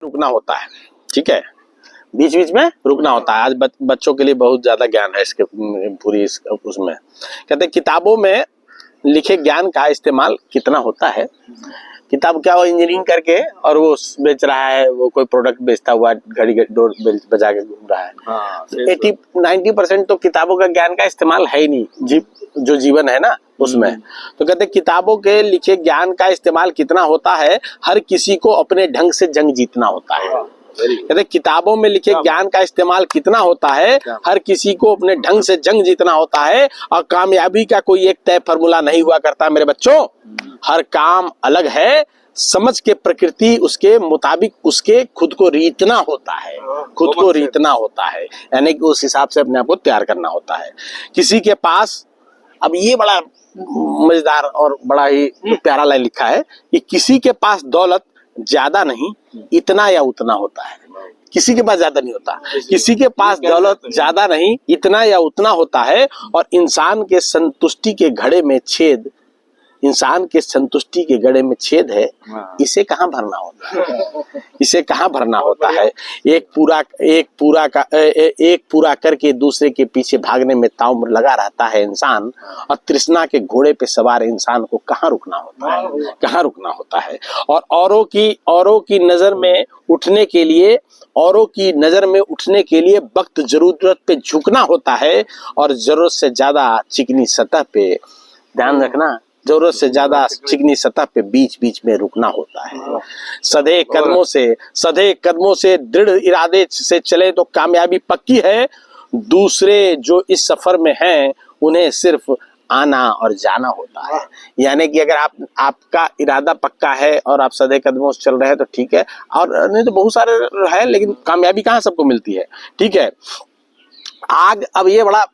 रुकना होता है, ठीक है, बीच बीच में रुकना होता है। आज बच्चों के लिए बहुत ज्यादा ज्ञान है इसके पूरी उसमें कहते हैं किताबों में लिखे ज्ञान का इस्तेमाल कितना होता है। किताब क्या, वो इंजीनियरिंग करके और वो बेच रहा है, वो कोई प्रोडक्ट बेचता हुआ घड़ी डोर बजा के घूम रहा है। 80-90% तो किताबों का ज्ञान का इस्तेमाल है ही नहीं, जो जीवन है ना उसमें। तो कहते किताबों के लिखे ज्ञान का इस्तेमाल कितना होता है, हर किसी को अपने ढंग से जंग जीतना होता है। कहते किताबों में लिखे ज्ञान का इस्तेमाल कितना होता है, हर किसी को अपने ढंग से जंग जीतना होता है। और कामयाबी का कोई एक तय फॉर्मूला नहीं हुआ करता मेरे बच्चों, हर काम अलग है, समझ के प्रकृति उसके मुताबिक उसके खुद को रीतना होता है, खुद को रीतना होता है, यानी कि उस हिसाब से अपने आप को तैयार करना होता है। किसी के पास, अब ये बड़ा मजेदार और बड़ा ही प्यारा लाइन लिखा है कि किसी के पास दौलत ज्यादा नहीं, इतना या उतना होता है। किसी के पास ज्यादा नहीं होता, किसी के पास दौलत ज्यादा नहीं, इतना या उतना होता है। और इंसान के संतुष्टि के घड़े में छेद, इंसान के संतुष्टि के घड़े में छेद है, इसे कहाँ भरना होता है, इसे कहाँ भरना होता है। एक पूरा करके दूसरे के पीछे भागने में ताव लगा रहता है इंसान, और तृष्णा के घोड़े पे सवार इंसान को कहाँ रुकना होता है, कहाँ रुकना होता है। और औरों की नजर में उठने के लिए, औरों की नजर में उठने के लिए वक्त जरूरत पे झुकना होता है, और जरूरत से ज्यादा चिकनी सतह पे, ध्यान रखना, जरूरत से ज्यादा चिकनी सतह पे बीच बीच में रुकना होता है। सधे कदमों से दृढ़ इरादे से चले तो कामयाबी पक्की है। दूसरे जो इस सफर में हैं उन्हें सिर्फ आना और जाना होता है। यानी कि अगर आपका इरादा पक्का है और आप सधे कदमों से चल रहे हैं तो ठीक है, और नहीं तो बहुत सारे है, लेकिन कामयाबी कहाँ सबको मिलती है, ठीक है। आग, अब ये बड़ा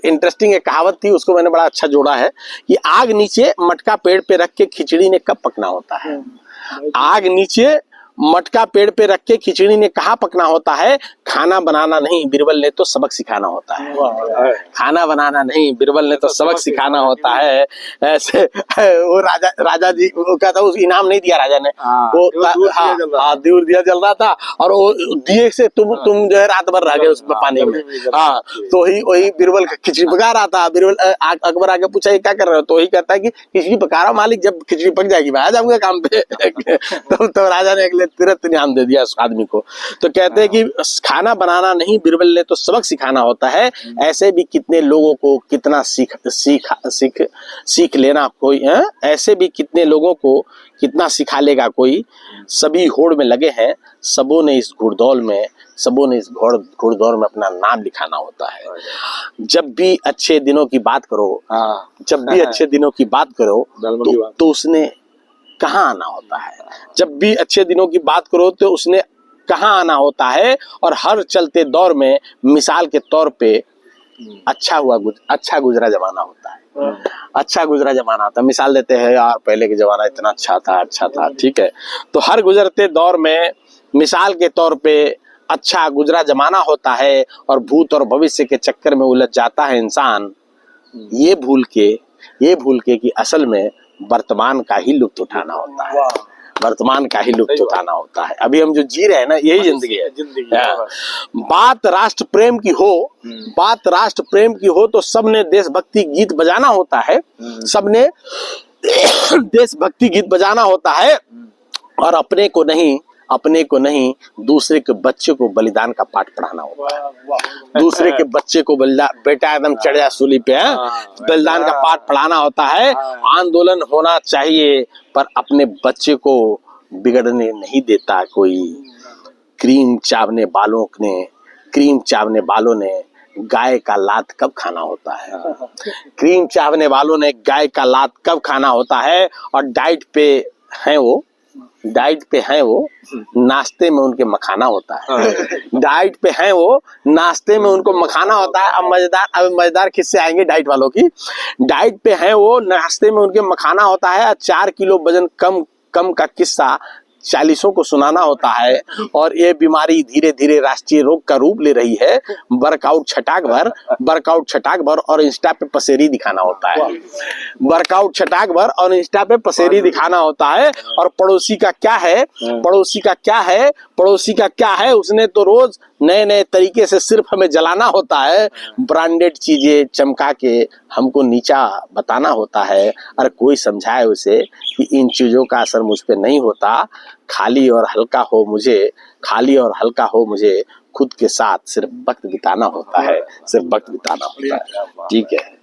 इंटरेस्टिंग एक कहावत थी, उसको मैंने बड़ा अच्छा जोड़ा है कि आग नीचे मटका पेड़ पे रख के खिचड़ी ने कब पकना होता है। आग नीचे मटका पेड़ पे रख के खिचड़ी ने कहाँ पकना होता है। खाना बनाना नहीं, बिरबल ने तो सबक सिखाना होता है। खाना बनाना नहीं, बिरबल ने तो सबक सिखाना होता है। ऐसे वो राजा जी को कहता, उस इनाम नहीं दिया राजा ने, वो दिया जल रहा था, और वो दिए से तुम जो है रात भर रह गए उसमें पानी में। हाँ, तो वही बिरबल खिचड़ी पका रहा था। बिरबल अकबर आके पूछा ये क्या कर रहे हो, तो वही कहता है कि खिचड़ी पका रहा हूँ मालिक, जब खिचड़ी पक जाएगी मैं आ जाऊंगा काम पे। तो राजा ने तुरंत इनाम दे दिया उस आदमी को। तो कहते हैं कि खाना बनाना नहीं, बिरबल ने तो सबक सिखाना होता है। ऐसे भी कितने लोगों को कितना सीख लेना कोई है, ऐसे भी कितने लोगों को कितना सिखा लेगा कोई। सभी होड़ में लगे हैं, सबों ने इस घुड़दौड़ में अपना नाम लिखाना होता है। जब भी अच्छे दिनों की बात करो, तो उसने कहाँ आना होता है। जब भी अच्छे दिनों की बात करो तो उसने कहाँ आना होता है। और हर चलते दौर में मिसाल के तौर पे अच्छा गुजरा जमाना होता है। अच्छा गुजरा जमाना होता है, मिसाल देते हैं, यार पहले के जमाना इतना अच्छा था, ठीक है। तो हर गुजरते दौर में मिसाल के तौर पे अच्छा गुजरा जमाना होता है, और भूत और भविष्य के चक्कर में उलझ जाता है इंसान, ये भूल के कि असल में वर्तमान का ही लुत्फ उठाना होता है। वर्तमान का ही लुत्फ उठाना होता है। अभी हम जो जी रहे हैं ना, यही जिंदगी है। बात राष्ट्र प्रेम की हो तो सबने देशभक्ति गीत बजाना होता है। सबने देशभक्ति गीत बजाना होता है, और अपने को नहीं दूसरे के बच्चे को बलिदान का पाठ पढ़ाना होता है। दूसरे के बच्चे को बलिदान, बेटा एकदम चढ़ जा सूली पे, बलिदान का पाठ पढ़ाना होता है। आंदोलन होना चाहिए पर अपने बच्चे को बिगड़ने नहीं देता कोई। क्रीम चावने वालों ने गाय का लात कब खाना होता है। क्रीम चावने वालों ने गाय का लात कब खाना होता है। और डाइट पे हैं वो, नाश्ते में उनके मखाना होता है। डाइट पे हैं वो, नाश्ते में उनको मखाना होता है। अब मजेदार किस्से आएंगे डाइट वालों की। डाइट पे हैं वो, नाश्ते में उनके मखाना होता है। 4 किलो वजन कम का किस्सा 40 को सुनाना होता है और ये बीमारी धीरे धीरे राष्ट्रीय रोग का रूप ले रही है। वर्कआउट छटाक भर और इंस्टा पे पसेरी दिखाना होता है। वर्कआउट छटाक भर और इंस्टा पे पसेरी दिखाना होता है। और पड़ोसी का क्या है, पड़ोसी का क्या है, उसने तो रोज नए नए तरीके से सिर्फ हमें जलाना होता है। ब्रांडेड चीजें चमका के हमको नीचा बताना होता है। और कोई समझाए उसे कि इन चीजों का असर मुझ पे नहीं होता। खाली और हल्का हो मुझे खुद के साथ सिर्फ वक्त बिताना होता है। ठीक है।